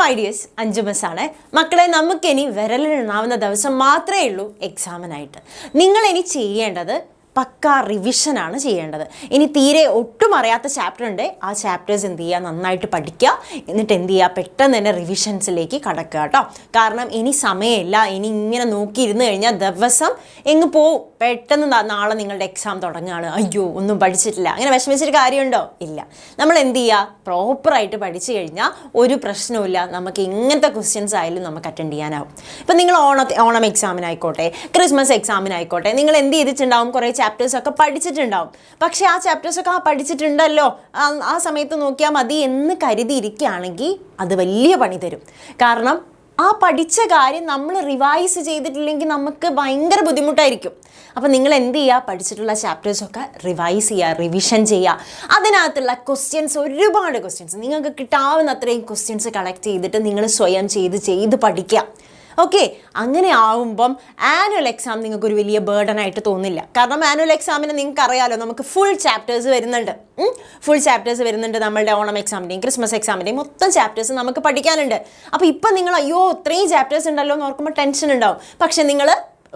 My dears, അഞ്ചു മിസ്സാണ്. മക്കളെ, നമുക്കിനി വിരലിലെണ്ണാവുന്ന ദിവസം മാത്രമേ ഉള്ളൂ എക്സാമിനായിട്ട്. നിങ്ങളിനി ചെയ്യേണ്ടത് പക്കാ റിവിഷനാണ് ചെയ്യേണ്ടത്. ഇനി തീരെ ഒട്ടും അറിയാത്ത ചാപ്റ്റർ ഉണ്ട്, ആ ചാപ്റ്റേഴ്സ് എന്ത് ചെയ്യുക, നന്നായിട്ട് പഠിക്കുക. എന്നിട്ട് എന്ത് ചെയ്യുക, പെട്ടെന്ന് തന്നെ റിവിഷൻസിലേക്ക് കടക്കുക കേട്ടോ. കാരണം ഇനി സമയമില്ല. ഇനി ഇങ്ങനെ നോക്കിയിരുന്ന് കഴിഞ്ഞാൽ ദിവസം എങ്ങ് പോവും. പെട്ടെന്ന് നാളെ നിങ്ങളുടെ എക്സാം തുടങ്ങുകയാണ്, അയ്യോ ഒന്നും പഠിച്ചിട്ടില്ല, അങ്ങനെ വിഷമിച്ചൊരു കാര്യമുണ്ടോ? ഇല്ല. നമ്മൾ എന്ത് ചെയ്യുക, പ്രോപ്പറായിട്ട് പഠിച്ചു കഴിഞ്ഞാൽ ഒരു പ്രശ്നവുമില്ല. നമുക്ക് ഇങ്ങനത്തെ ക്വസ്റ്റ്യൻസ് ആയാലും നമുക്ക് അറ്റൻഡ് ചെയ്യാനാവും. ഇപ്പം നിങ്ങൾ ഓണം എക്സാമിനായിക്കോട്ടെ, ക്രിസ്മസ് എക്സാമിനായിക്കോട്ടെ, നിങ്ങൾ എന്ത് ചെയ്തിട്ടുണ്ടാവും, കുറേ ചാപ്റ്റേഴ്സൊക്കെ പഠിച്ചിട്ടുണ്ടാവും. പക്ഷേ ആ ചാപ്റ്റേഴ്സൊക്കെ പഠിച്ചിട്ടുണ്ടല്ലോ, ആ സമയത്ത് നോക്കിയാൽ മതി എന്ന് കരുതിയിരിക്കുകയാണെങ്കിൽ അത് വലിയ പണി തരും. കാരണം ആ പഠിച്ച കാര്യം നമ്മൾ റിവൈസ് ചെയ്തിട്ടില്ലെങ്കിൽ നമുക്ക് ഭയങ്കര ബുദ്ധിമുട്ടായിരിക്കും. അപ്പോൾ നിങ്ങൾ എന്ത് ചെയ്യുക, പഠിച്ചിട്ടുള്ള ചാപ്റ്റേഴ്സൊക്കെ റിവൈസ് ചെയ്യുക, റിവിഷൻ ചെയ്യുക. അതിനകത്തുള്ള ക്വസ്റ്റ്യൻസ്, ഒരുപാട് ക്വസ്റ്റ്യൻസ് നിങ്ങൾക്ക് കിട്ടാവുന്ന അത്രയും ക്വസ്റ്റ്യൻസ് കളക്ട് ചെയ്തിട്ട് നിങ്ങൾ സ്വയം ചെയ്ത് പഠിക്കുക. ഓക്കെ, അങ്ങനെ ആവുമ്പം ആനുവൽ എക്സാം നിങ്ങൾക്കൊരു വലിയ ബേർഡനായിട്ട് തോന്നില്ല. കാരണം ആനുവൽ എക്സാമിന് നിങ്ങൾക്ക് അറിയാമല്ലോ, നമുക്ക് ഫുൾ ചാപ്റ്റേഴ്സ് വരുന്നുണ്ട്. നമ്മളുടെ ഓണം എക്സാമിൻ്റെയും ക്രിസ്മസ് എക്സാമിൻ്റെയും മൊത്തം ചാപ്റ്റേഴ്സ് നമുക്ക് പഠിക്കാനുണ്ട്. അപ്പോൾ ഇപ്പം നിങ്ങൾ അയ്യോ ഇത്രയും ചാപ്റ്റേഴ്സ് ഉണ്ടല്ലോ എന്ന് ഓർക്കുമ്പോൾ ടെൻഷൻ ഉണ്ടാവും. പക്ഷെ നിങ്ങൾ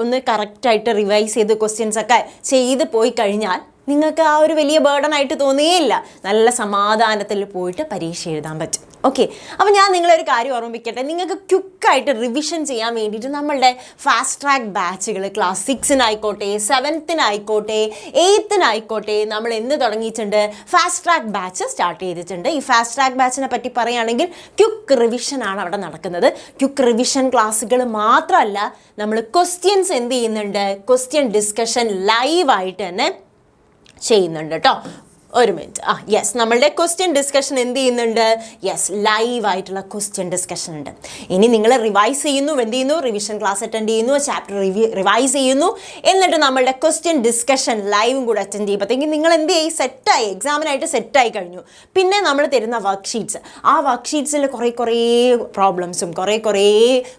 ഒന്ന് കറക്റ്റായിട്ട് റിവൈസ് ചെയ്ത് ക്വസ്റ്റ്യൻസ് ഒക്കെ ചെയ്ത് പോയി കഴിഞ്ഞാൽ നിങ്ങൾക്ക് ആ ഒരു വലിയ ബേർഡനായിട്ട് തോന്നുകയില്ല. നല്ല സമാധാനത്തിൽ പോയിട്ട് പരീക്ഷ എഴുതാൻ പറ്റും. ഓക്കെ, അപ്പോൾ ഞാൻ നിങ്ങളൊരു കാര്യം ഓർമ്മിപ്പിക്കട്ടെ. നിങ്ങൾക്ക് ക്വിക്കായിട്ട് റിവിഷൻ ചെയ്യാൻ വേണ്ടിയിട്ട് നമ്മളുടെ ഫാസ്റ്റ് ട്രാക്ക് ബാച്ചുകൾ ക്ലാസ് 6-നായിക്കോട്ടെ, 7-നായിക്കോട്ടെ, 8-നായിക്കോട്ടെ നമ്മൾ എന്ന് തുടങ്ങിയിട്ടുണ്ട്, ഫാസ്റ്റ് ട്രാക്ക് ബാച്ച് സ്റ്റാർട്ട് ചെയ്തിട്ടുണ്ട്. ഈ ഫാസ്റ്റ് ട്രാക്ക് ബാച്ചിനെ പറ്റി പറയുകയാണെങ്കിൽ ക്വിക്ക് റിവിഷനാണ് അവിടെ നടക്കുന്നത്. ക്വിക്ക് റിവിഷൻ ക്ലാസ്സുകൾ മാത്രമല്ല, നമ്മൾ ക്വസ്റ്റ്യൻസ് എന്ത് ചെയ്യുന്നുണ്ട്, ക്വസ്റ്റ്യൻ ഡിസ്കഷൻ ലൈവായിട്ട് തന്നെ ചെയ്യുന്നുണ്ട് കേട്ടോ. ഒരു മിനിറ്റ്, യെസ്, നമ്മളുടെ ക്വസ്റ്റ്യൻ ഡിസ്കഷൻ എന്ത് ചെയ്യുന്നുണ്ട്, യെസ്, ലൈവായിട്ടുള്ള ക്വസ്റ്റ്യൻ ഡിസ്കഷൻ ഉണ്ട്. ഇനി നിങ്ങൾ റിവൈസ് ചെയ്യുന്നു, എന്ത് ചെയ്യുന്നു, റിവിഷൻ ക്ലാസ് അറ്റൻഡ് ചെയ്യുന്നു, ചാപ്റ്റർ റിവൈസ് ചെയ്യുന്നു, എന്നിട്ട് നമ്മളുടെ ക്വസ്റ്റ്യൻ ഡിസ്കഷൻ ലൈവും കൂടെ അറ്റൻഡ് ചെയ്യുമ്പോഴത്തേക്കും നിങ്ങൾ എന്ത് ചെയ്യും, സെറ്റായി, എക്സാമിനായിട്ട് സെറ്റായി കഴിഞ്ഞു. പിന്നെ നമ്മൾ തരുന്ന വർക്ക് ഷീറ്റ്സ്, ആ വർക്ക് ഷീറ്റ്സിൽ കുറേ പ്രോബ്ലംസും കുറേ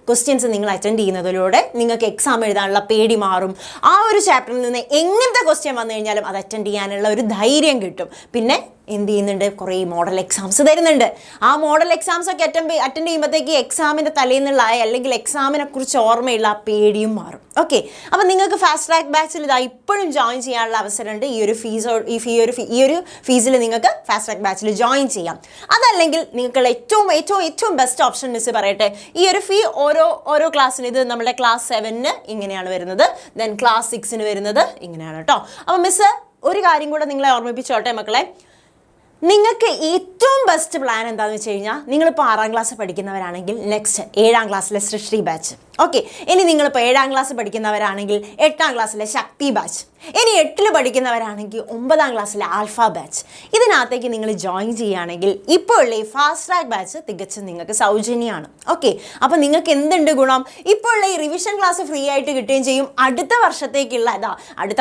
ക്വസ്റ്റ്യൻസ് നിങ്ങൾ അറ്റൻഡ് ചെയ്യുന്നതിലൂടെ നിങ്ങൾക്ക് എക്സാം എഴുതാനുള്ള പേടി മാറും. ആ ഒരു ചാപ്റ്ററിൽ നിന്ന് എങ്ങനത്തെ ക്വസ്റ്റ്യൻ വന്നു കഴിഞ്ഞാലും അത് അറ്റൻഡ് ചെയ്യാനുള്ള ഒരു ധൈര്യം കിട്ടും. പിന്നെ എന്ത് ചെയ്യുന്നുണ്ട്, കുറേ മോഡൽ എക്സാംസ് തരുന്നുണ്ട്. ആ മോഡൽ എക്സാംസ് ഒക്കെ അറ്റൻഡ് ചെയ്യുമ്പോഴത്തേക്ക് എക്സാമിൻ്റെ തലേന്നുള്ള അല്ലെങ്കിൽ എക്സാമിനെ കുറിച്ച് ഓർമ്മയുള്ള ആ പേടിയും മാറും. ഓക്കെ, അപ്പോൾ നിങ്ങൾക്ക് ഫാസ്റ്റ് ട്രാക്ക് ബാച്ചിൽ ഇപ്പോഴും ജോയിൻ ചെയ്യാനുള്ള അവസരമുണ്ട്. ഈ ഒരു ഫീസിൽ നിങ്ങൾക്ക് ഫാസ്റ്റ് ട്രാക്ക് ബാച്ചിൽ ജോയിൻ ചെയ്യാം. അതല്ലെങ്കിൽ നിങ്ങൾക്ക് ഏറ്റവും ബെസ്റ്റ് ഓപ്ഷൻ മിസ് പറയട്ടെ, ഈ ഒരു ഫീ ഓരോ ക്ലാസ്സിന്, ഇത് നമ്മുടെ ക്ലാസ് 7-ന് ഇങ്ങനെയാണ് വരുന്നത്, ദെൻ ക്ലാസ് 6-ന് വരുന്നത് ഇങ്ങനെയാണ് കേട്ടോ. അപ്പോൾ മിസ് ഒരു കാര്യം കൂടെ നിങ്ങളെ ഓർമ്മിപ്പിച്ചോട്ടെ മക്കളെ, നിങ്ങൾക്ക് ഏറ്റവും ബെസ്റ്റ് പ്ലാൻ എന്താണെന്ന് വെച്ച് കഴിഞ്ഞാൽ, നിങ്ങളിപ്പോൾ 6-ാം ക്ലാസ് പഠിക്കുന്നവരാണെങ്കിൽ നെക്സ്റ്റ് 7-ാം ക്ലാസ്സിലെ സൃഷ്ടി ബാച്ച്. ഓക്കെ, ഇനി നിങ്ങളിപ്പോൾ 7-ാം ക്ലാസ് പഠിക്കുന്നവരാണെങ്കിൽ 8-ാം ക്ലാസ്സിലെ ശക്തി ബാച്ച്. ഇനി 8-ൽ പഠിക്കുന്നവരാണെങ്കിൽ 9-ാം ക്ലാസ്സിലെ ആൽഫ ബാച്ച്. ഇതിനകത്തേക്ക് നിങ്ങൾ ജോയിൻ ചെയ്യുകയാണെങ്കിൽ ഇപ്പോൾ ഉള്ള ഈ ഫാസ്റ്റ് ട്രാക്ക് ബാച്ച് തികച്ചും നിങ്ങൾക്ക് സൗജന്യമാണ്. ഓക്കെ, അപ്പോൾ നിങ്ങൾക്ക് എന്തുണ്ട് ഗുണം, ഇപ്പോൾ ഉള്ള ഈ റിവിഷൻ ക്ലാസ് ഫ്രീ ആയിട്ട് കിട്ടുകയും ചെയ്യും. അടുത്ത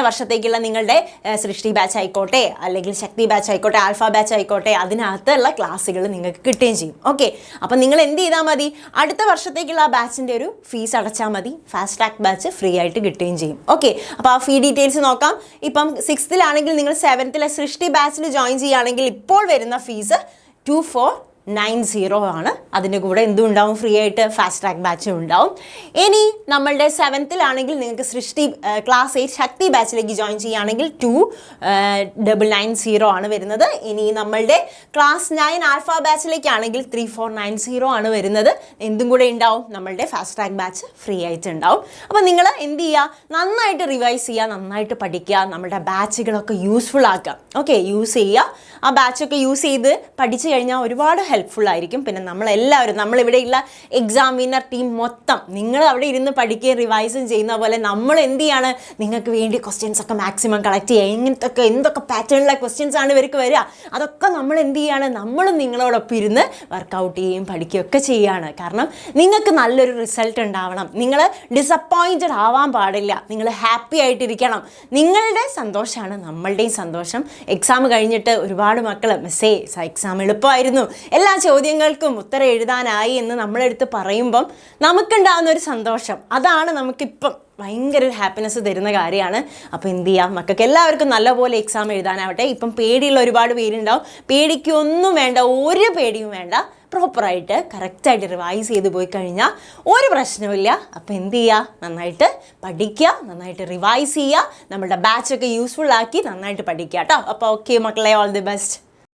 വർഷത്തേക്കുള്ള നിങ്ങളുടെ സൃഷ്ടി ബാച്ച് ആയിക്കോട്ടെ, അല്ലെങ്കിൽ ശക്തി ബാച്ച് ആയിക്കോട്ടെ, ആൽഫ ബാച്ച് ആയിക്കോട്ടെ, അതിനകത്തുള്ള ക്ലാസ്സുകൾ നിങ്ങൾക്ക് കിട്ടുകയും ചെയ്യും. ഓക്കെ, അപ്പോൾ നിങ്ങൾ എന്ത് ചെയ്താൽ മതി, അടുത്ത വർഷത്തേക്കുള്ള ആ ബാച്ചിൻ്റെ ഒരു ഫീസ് അടച്ചാൽ മതി, ഫാസ്റ്റ് ട്രാക്ക് ബാച്ച് ഫ്രീ ആയിട്ട് കിട്ടുകയും ചെയ്യും. ഓക്കെ, അപ്പോൾ ആ ഫീ ഡീറ്റെയിൽസ് നോക്കാം. ഇപ്പം 6-ലാണെങ്കിൽ നിങ്ങൾ 7-ലെ സൃഷ്ടി ബാച്ചിൽ ജോയിൻ ചെയ്യുകയാണെങ്കിൽ ഇപ്പോൾ വരുന്ന ഫീസ് 2490 ആണ്. അതിൻ്റെ കൂടെ എന്തും ഉണ്ടാവും, ഫ്രീ ആയിട്ട് ഫാസ്റ്റ് ട്രാക്ക് ബാച്ചും ഉണ്ടാവും. ഇനി നമ്മളുടെ 7-ലാണെങ്കിൽ നിങ്ങൾക്ക് സൃഷ്ടി ക്ലാസ് 8 ശക്തി ബാച്ചിലേക്ക് ജോയിൻ ചെയ്യുകയാണെങ്കിൽ 2990 ആണ് വരുന്നത്. ഇനി നമ്മളുടെ ക്ലാസ് 9 ആൽഫ ബാച്ചിലേക്കാണെങ്കിൽ 3490 ആണ് വരുന്നത്. എന്തും കൂടെ ഉണ്ടാവും, നമ്മളുടെ ഫാസ്റ്റ് ട്രാക്ക് ബാച്ച് ഫ്രീ ആയിട്ട് ഉണ്ടാവും. അപ്പോൾ നിങ്ങൾ എന്ത് ചെയ്യുക, നന്നായിട്ട് റിവൈസ് ചെയ്യുക, നന്നായിട്ട് പഠിക്കുക, നമ്മുടെ ബാച്ചുകളൊക്കെ യൂസ്ഫുൾ ആക്കുക. ഓക്കെ, യൂസ് ചെയ്യുക. ആ ബാച്ചൊക്കെ യൂസ് ചെയ്ത് പഠിച്ചു കഴിഞ്ഞാൽ ഒരുപാട് ഹെൽപ്ഫുൾ ആയിരിക്കും. പിന്നെ നമ്മളെല്ലാവരും, നമ്മളിവിടെയുള്ള എക്സാം വിന്നർ ടീം മൊത്തം, നിങ്ങൾ അവിടെ ഇരുന്ന് പഠിക്കുകയും റിവൈസും ചെയ്യുന്ന പോലെ നമ്മൾ എന്ത് ചെയ്യാണ്, നിങ്ങൾക്ക് വേണ്ടി ക്വസ്റ്റ്യൻസ് ഒക്കെ മാക്സിമം കളക്ട് ചെയ്യുക. എന്തൊക്കെ പാറ്റേണിലെ ക്വസ്റ്റ്യൻസ് ആണ് ഇവർക്ക് വരിക, അതൊക്കെ നമ്മൾ എന്ത് ചെയ്യാണ്, നമ്മളും നിങ്ങളോടൊപ്പം ഇരുന്ന് വർക്കൗട്ട് ചെയ്യുകയും പഠിക്കുകയൊക്കെ ചെയ്യുകയാണ്. കാരണം നിങ്ങൾക്ക് നല്ലൊരു റിസൾട്ട് ഉണ്ടാവണം. നിങ്ങൾ ഡിസപ്പോയിൻറ്റഡ് ആവാൻ പാടില്ല. നിങ്ങൾ ഹാപ്പി ആയിട്ടിരിക്കണം. നിങ്ങളുടെ സന്തോഷമാണ് നമ്മളുടെയും സന്തോഷം. എക്സാം കഴിഞ്ഞിട്ട് ഒരുപാട് മക്കൾ മിസ്സേ എക്സാം എളുപ്പമായിരുന്നു, എല്ലാ ചോദ്യങ്ങൾക്കും ഉത്തരം എഴുതാനായി എന്ന് നമ്മളെടുത്ത് പറയുമ്പം നമുക്കുണ്ടാകുന്ന ഒരു സന്തോഷം, അതാണ് നമുക്കിപ്പം ഭയങ്കര ഒരു ഹാപ്പിനെസ് തരുന്ന കാര്യമാണ്. അപ്പോൾ എന്ത് ചെയ്യാം, മക്കൾക്ക് എല്ലാവർക്കും നല്ലപോലെ എക്സാം എഴുതാനാവട്ടെ. ഇപ്പം പേടിയുള്ള ഒരുപാട് പേരുണ്ടാവും. പേടിക്കൊന്നും വേണ്ട, ഒരു പേടിയും വേണ്ട. പ്രോപ്പറായിട്ട് കറക്റ്റായിട്ട് റിവൈസ് ചെയ്ത് പോയി കഴിഞ്ഞാൽ ഒരു പ്രശ്നമില്ല. അപ്പോൾ എന്ത് ചെയ്യുക, നന്നായിട്ട് പഠിക്കുക, നന്നായിട്ട് റിവൈസ് ചെയ്യുക, നമ്മുടെ ബാച്ചൊക്കെ യൂസ്ഫുൾ ആക്കി നന്നായിട്ട് പഠിക്കുക കേട്ടോ. അപ്പോൾ ഓക്കെ മക്കളെ, ഓൾ ദി ബെസ്റ്റ്.